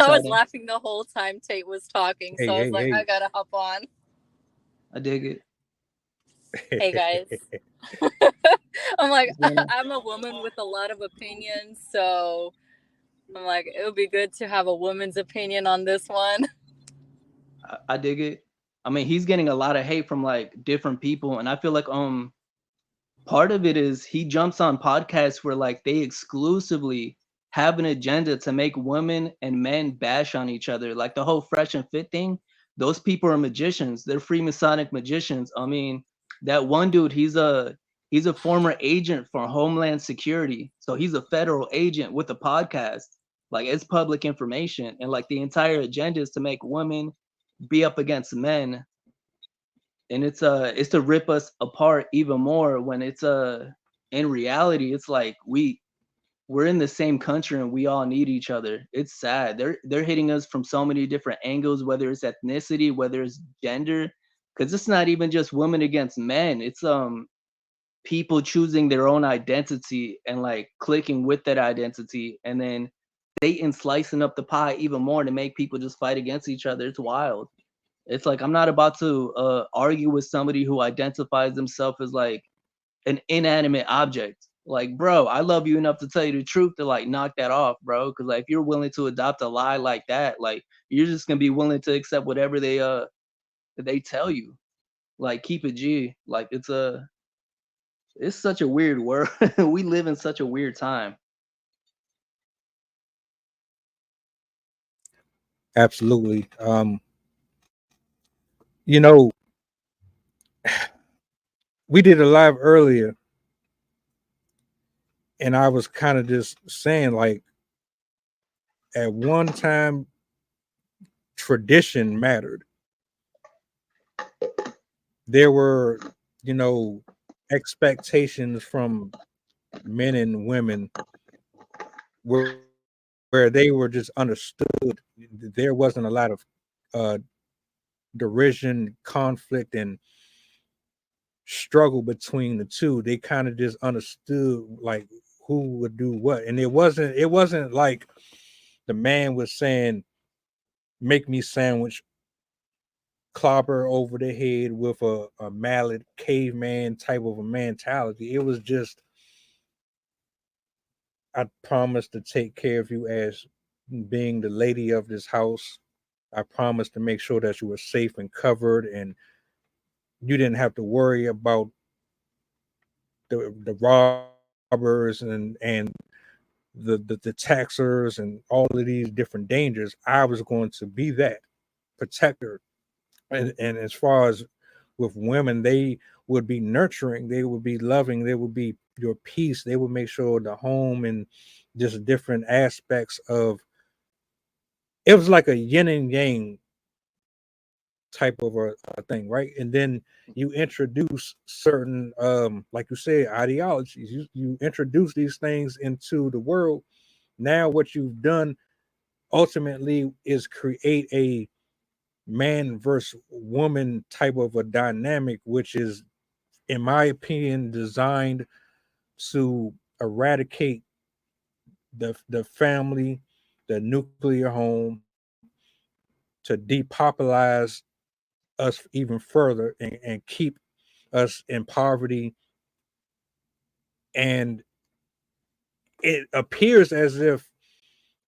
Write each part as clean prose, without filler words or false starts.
I was laughing the whole time Tate was talking, so I was like, I Hey. gotta hop on. I dig it. Hey guys. I'm like, What's going on? I'm a woman with a lot of opinions, so I'm like, it would be good to have a woman's opinion on this one. I dig it. I mean, he's getting a lot of hate from like different people, and I feel like part of it is he jumps on podcasts where like they exclusively have an agenda to make women and men bash on each other. Like the whole fresh and fit thing, those people are magicians. They're Freemasonic magicians. I mean, that one dude, he's a former agent for Homeland Security. So he's a federal agent with a podcast. Like it's public information. And like the entire agenda is to make women be up against men, and it's to rip us apart even more when in reality it's like we're in the same country and we all need each other. It's sad. They're hitting us from so many different angles, whether it's ethnicity, whether it's gender, because it's not even just women against men. It's people choosing their own identity and like clicking with that identity, and then they and slicing up the pie even more to make people just fight against each other. It's wild. It's like I'm not about to argue with somebody who identifies themselves as like an inanimate object. Like, bro, I love you enough to tell you the truth to like knock that off, bro. Because like if you're willing to adopt a lie like that, like you're just gonna be willing to accept whatever they tell you. Like keep it G. Like it's such a weird world. We live in such a weird time. Absolutely. You know, we did a live earlier, and I was kind of just saying, like, at one time, tradition mattered. There were, you know, expectations from men and women where they were just understood. There wasn't a lot of uh, derision, conflict, and struggle between the two. They kind of just understood like who would do what, and it wasn't like the man was saying, "Make me sandwich." Clobber over the head with a mallet, caveman type of a mentality. It was just, I promise to take care of you as being the lady of this house. I promise to make sure that you were safe and covered, and you didn't have to worry about the robbers and the taxers and all of these different dangers. I was going to be that protector. And as far as with women, they would be nurturing, they would be loving, they would be your peace. They would make sure the home and just different aspects of it was like a yin and yang type of a thing, right? And then you introduce certain, like you said, ideologies. You introduce these things into the world. Now, what you've done ultimately is create a man versus woman type of a dynamic, which is, in my opinion, designed to eradicate the family, the nuclear home, to depopularize us even further and keep us in poverty. And it appears as if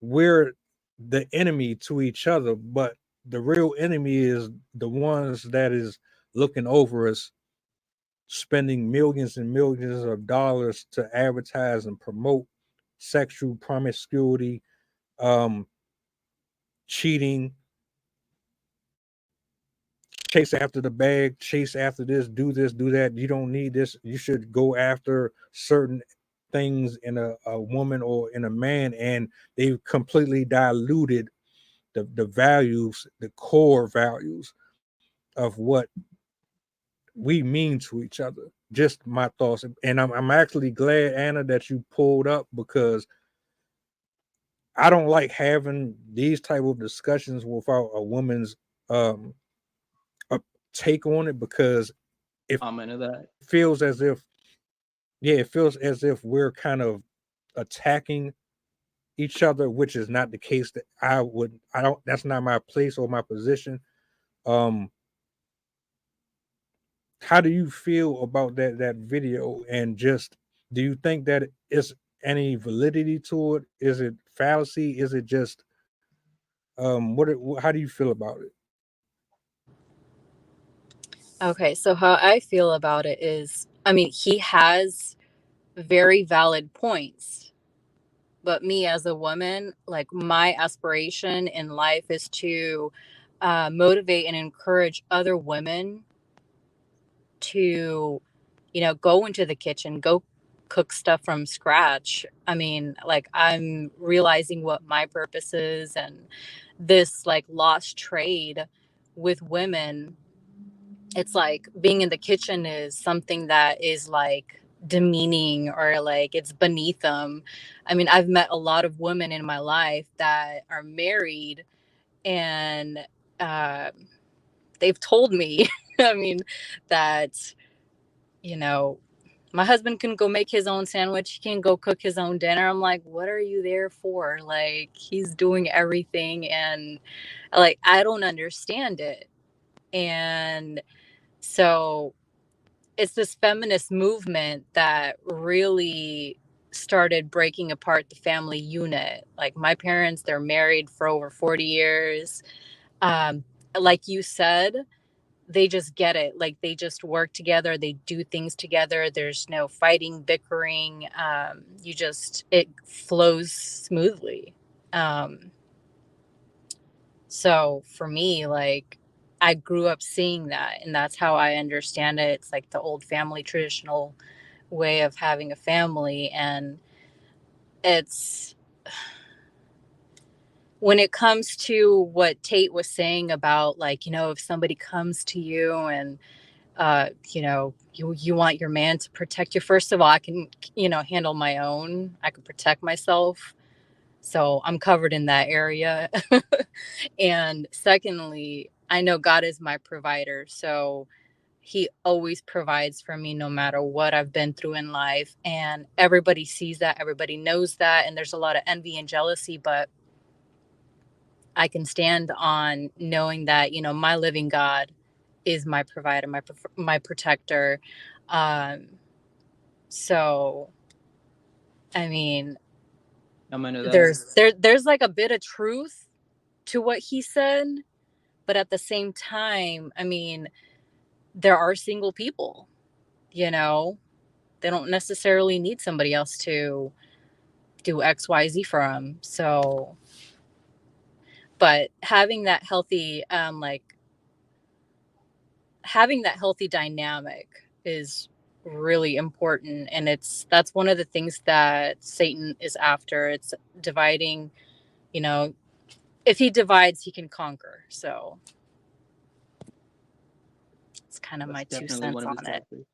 we're the enemy to each other, but the real enemy is the ones that is looking over us, spending millions and millions of dollars to advertise and promote sexual promiscuity, um, cheating, chase after the bag, chase after this, do that. You don't need this. You should go after certain things in a woman or in a man, and they've completely diluted the values, the core values of what we mean to each other. Just my thoughts, and I'm actually glad, Anna, that you pulled up because I don't like having these type of discussions without a woman's um a take on it, because it I'm into feels that. as if, yeah, it feels as if we're kind of attacking each other, which is not the case. That I don't, that's not my place or my position. Um, how do you feel about that video? And just, do you think that is any validity to it? Is it fallacy? Is it just how do you feel about it? Okay, so how I feel about it is, I mean, he has very valid points. But me as a woman, like my aspiration in life is to motivate and encourage other women to, go into the kitchen, go cook stuff from scratch. I mean, like I'm realizing what my purpose is, and this like lost trade with women, it's like being in the kitchen is something that is like demeaning or like it's beneath them. I mean, I've met a lot of women in my life that are married, and uh, they've told me, I mean, that, you know, my husband can go make his own sandwich. He can go cook his own dinner. I'm like, what are you there for? Like, he's doing everything. And like, I don't understand it. And so it's this feminist movement that really started breaking apart the family unit. Like my parents, they're married for over 40 years. Um, like you said, they just get it. Like they just work together, they do things together. There's no fighting, bickering. It flows smoothly. Um, so for me, like I grew up seeing that, and that's how I understand it. It's like the old family traditional way of having a family. And it's, when it comes to what Tate was saying about, like, if somebody comes to you and you want your man to protect you, first of all, I can, handle my own. I can protect myself, so I'm covered in that area. And secondly, I know God is my provider, so he always provides for me no matter what I've been through in life. And everybody sees that, everybody knows that, and there's a lot of envy and jealousy, but I can stand on knowing that, my living God is my provider, my protector. Um, so I mean, I'm into that. there's like a bit of truth to what he said, but at the same time, I mean, there are single people, you know, they don't necessarily need somebody else to do XYZ for them. So, but having that healthy dynamic is really important, and that's one of the things that Satan is after. It's dividing, you know, if he divides, he can conquer. So it's kind of That's my two definitely one cents of his on it. tactics.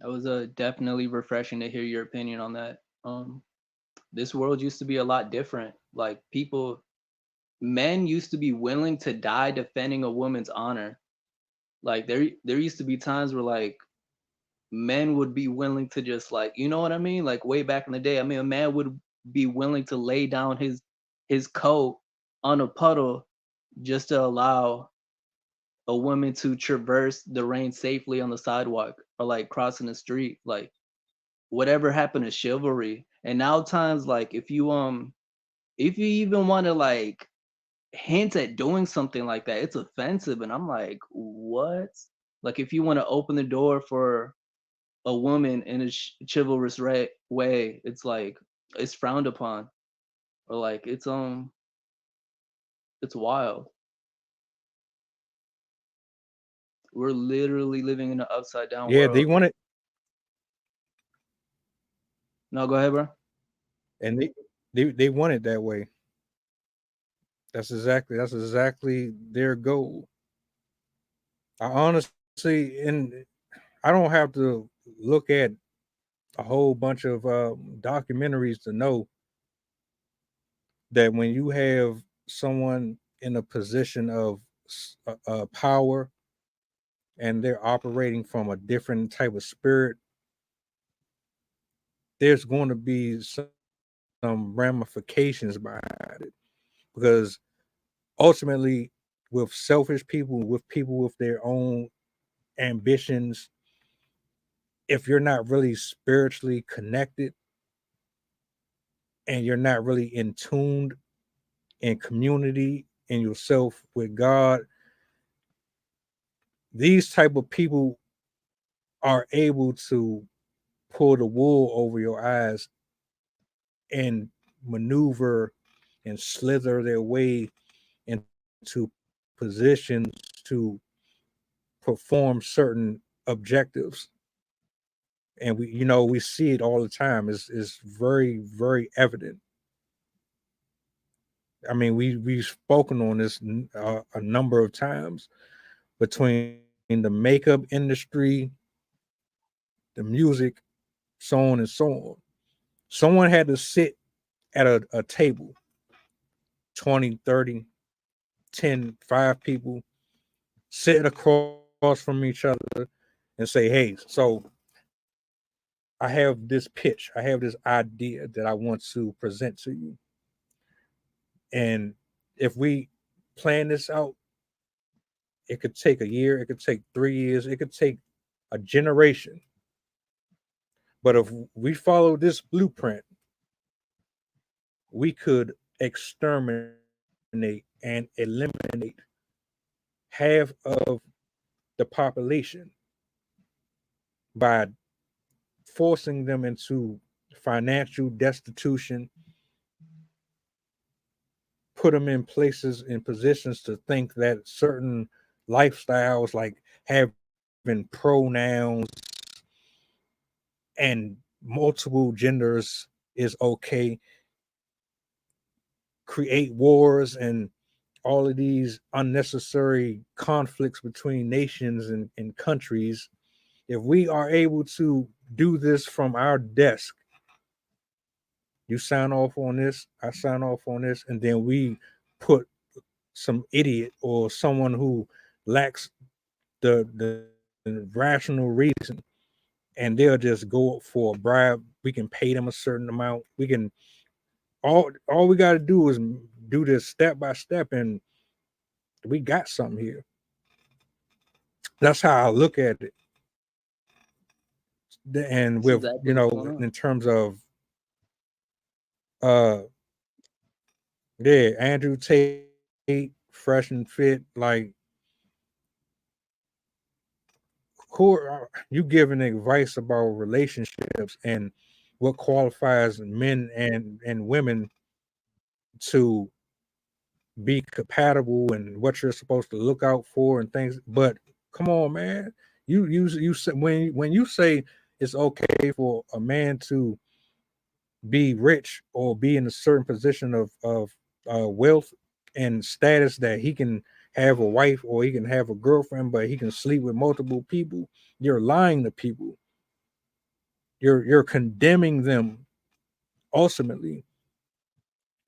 That was definitely refreshing to hear your opinion on that. This world used to be a lot different. Like men used to be willing to die defending a woman's honor. Like there used to be times where like men would be willing to just like, you know what I mean? Like way back in the day, I mean a man would be willing to lay down his coat on a puddle just to allow a woman to traverse the rain safely on the sidewalk or like crossing the street. Like whatever happened to chivalry? And now times like if you even want to like hint at doing something like that, it's offensive. And I'm like, what? Like if you want to open the door for a woman in a chivalrous way, it's like it's frowned upon, or like it's wild. We're literally living in an upside down Yeah, they world. want it, No, go ahead, bro. and they want it that way. That's exactly their goal. I honestly, and I don't have to look at a whole bunch of documentaries to know that when you have someone in a position of power and they're operating from a different type of spirit, there's going to be some ramifications behind it. Because ultimately, with selfish people, with people with their own ambitions, if you're not really spiritually connected and you're not really in tuned in community in yourself with God, these type of people are able to pull the wool over your eyes and maneuver and slither their way into positions to perform certain objectives. And we see it all the time. It's very, very evident. I mean, we've spoken on this a number of times, between the makeup industry, the music, so on and so on. Someone had to sit at a table, 20, 30, 10, 5 people, sitting across from each other and say, hey, so I have this pitch, I have this idea that I want to present to you. And if we plan this out, it could take a year, it could take 3 years, it could take a generation. But if we follow this blueprint, we could exterminate and eliminate half of the population by forcing them into financial destitution, put them in places, in positions to think that certain lifestyles, like having pronouns and multiple genders, is okay, create wars and all of these unnecessary conflicts between nations and countries. If we are able to do this from our desk, you sign off on this, I sign off on this, and then we put some idiot or someone who lacks the rational reason, and they'll just go for a bribe. We can pay them a certain amount. We can all we got to do is do this step by step, and we got something here. That's how I look at it. And That's with exactly what's going in on. terms of uh yeah, Andrew Tate, fresh and fit, like, who you giving advice about relationships and what qualifies men and women to be compatible and what you're supposed to look out for and things. But come on, man, you say, when you say it's okay for a man to be rich or be in a certain position of wealth and status, that he can have a wife or he can have a girlfriend, but he can sleep with multiple people, you're lying to people. You're condemning them ultimately.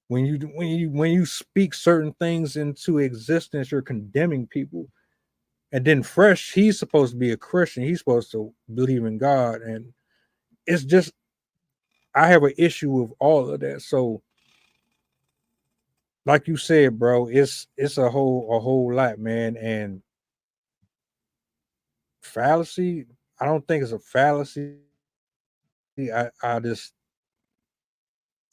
When you speak certain things into existence, you're condemning people. And then fresh, he's supposed to be a Christian. He's supposed to believe in God, and it's just, I have an issue with all of that. So, like you said, bro, it's a whole lot, man. And fallacy, I don't think it's a fallacy. I just,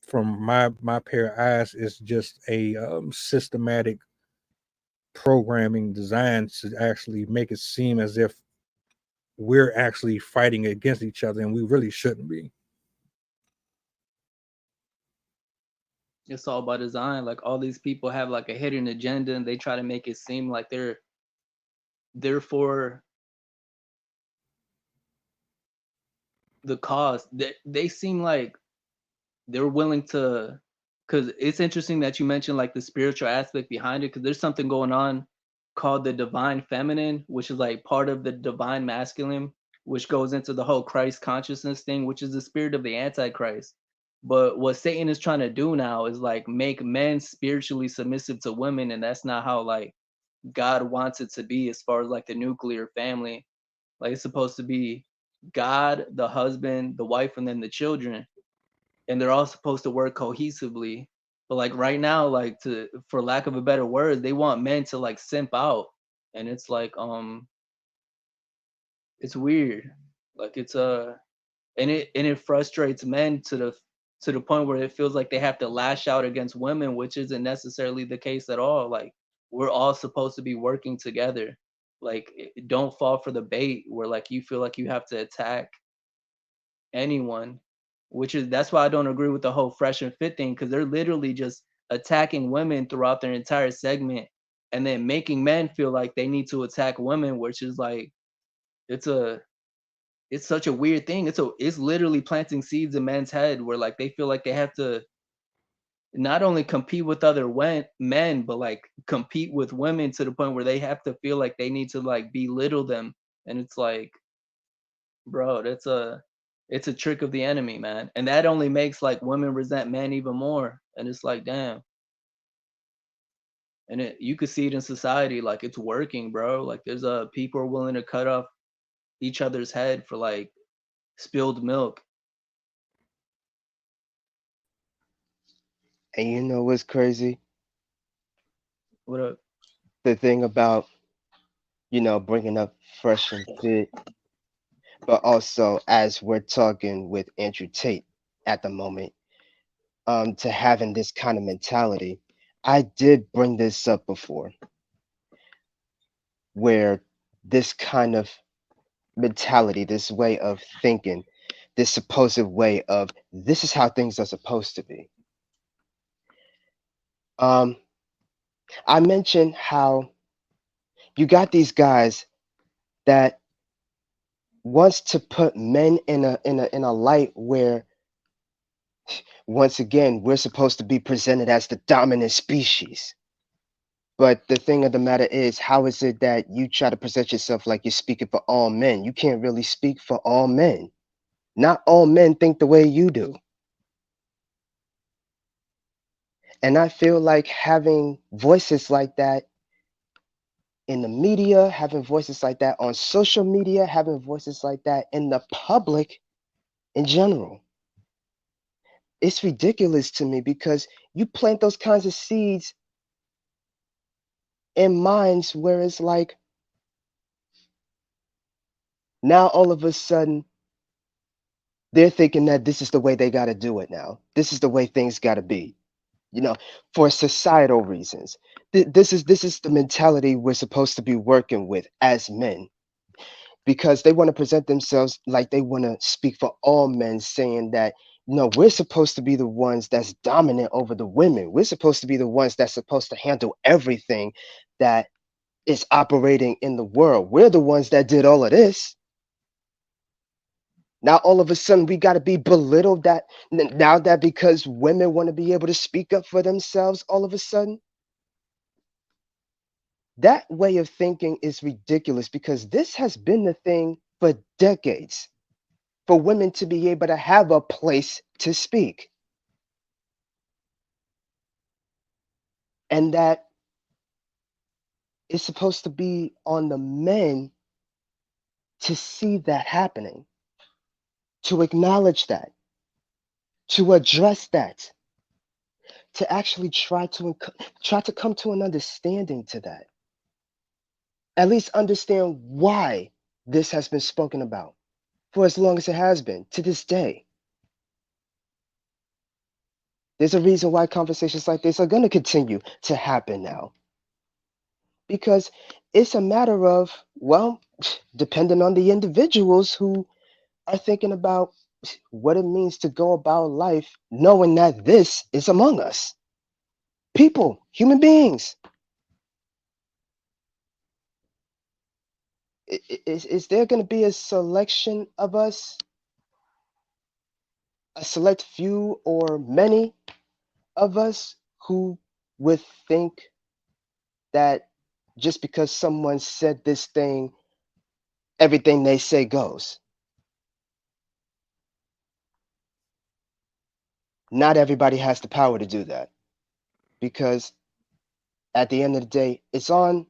from my pair of eyes, it's just a systematic programming designed to actually make it seem as if we're actually fighting against each other, and we really shouldn't be. It's all by design. Like all these people have like a hidden agenda, and they try to make it seem like they're for the cause. They seem like they're willing to, because it's interesting that you mentioned like the spiritual aspect behind it, because there's something going on called the divine feminine, which is like part of the divine masculine, which goes into the whole Christ consciousness thing, which is the spirit of the antichrist. But what Satan is trying to do now is like make men spiritually submissive to women, and that's not how like God wants it to be, as far as like the nuclear family. Like it's supposed to be God, the husband, the wife, and then the children, and they're all supposed to work cohesively. But like right now, like, to for lack of a better word, they want men to like simp out, and it's like it's weird. Like it's and it frustrates men to the point where it feels like they have to lash out against women, which isn't necessarily the case at all. Like we're all supposed to be working together. Like don't fall for the bait where like you feel like you have to attack anyone, which is that's why I don't agree with the whole fresh and fit thing, because they're literally just attacking women throughout their entire segment and then making men feel like they need to attack women, which is like it's a it's such a weird thing. It's literally planting seeds in men's head where like they feel like they have to not only compete with other men, but like compete with women to the point where they have to feel like they need to like belittle them. And it's like, bro, it's a trick of the enemy, man. And that only makes like women resent men even more. And it's like, damn. And you could see it in society, like it's working, bro. Like there's people are willing to cut off each other's head for like spilled milk. And you know what's crazy? What up? The thing about, bringing up fresh and fit, but also as we're talking with Andrew Tate at the moment, to having this kind of mentality. I did bring this up before, where this kind of mentality, this way of thinking, this supposed way of this is how things are supposed to be. Um, I mentioned how you got these guys that wants to put men in a light where once again we're supposed to be presented as the dominant species. But the thing of the matter is, how is it that you try to present yourself like you're speaking for all men? You can't really speak for all men. Not all men think the way you do. And I feel like having voices like that in the media, having voices like that on social media, having voices like that in the public in general, it's ridiculous to me because you plant those kinds of seeds in minds where it's like now all of a sudden they're thinking that this is the way they got to do it now. This is the way things got to be, you know, for societal reasons. This is the mentality we're supposed to be working with as men because they want to present themselves like they want to speak for all men, saying that no, we're supposed to be the ones that's dominant over the women. We're supposed to be the ones that's supposed to handle everything that is operating in the world. We're the ones that did all of this. Now all of a sudden we got to be belittled that now that because women want to be able to speak up for themselves all of a sudden. That way of thinking is ridiculous because this has been the thing for decades for women to be able to have a place to speak. And that is supposed to be on the men to see that happening, to acknowledge that, to address that, to actually try to come to an understanding to that. At least understand why this has been spoken about for as long as it has been to this day. There's a reason why conversations like this are going to continue to happen now because it's a matter of, well, depending on the individuals who are thinking about what it means to go about life, knowing that this is among us. People, human beings. Is there going to be a selection of us, a select few or many of us who would think that just because someone said this thing, everything they say goes? Not everybody has the power to do that because at the end of the day, it's on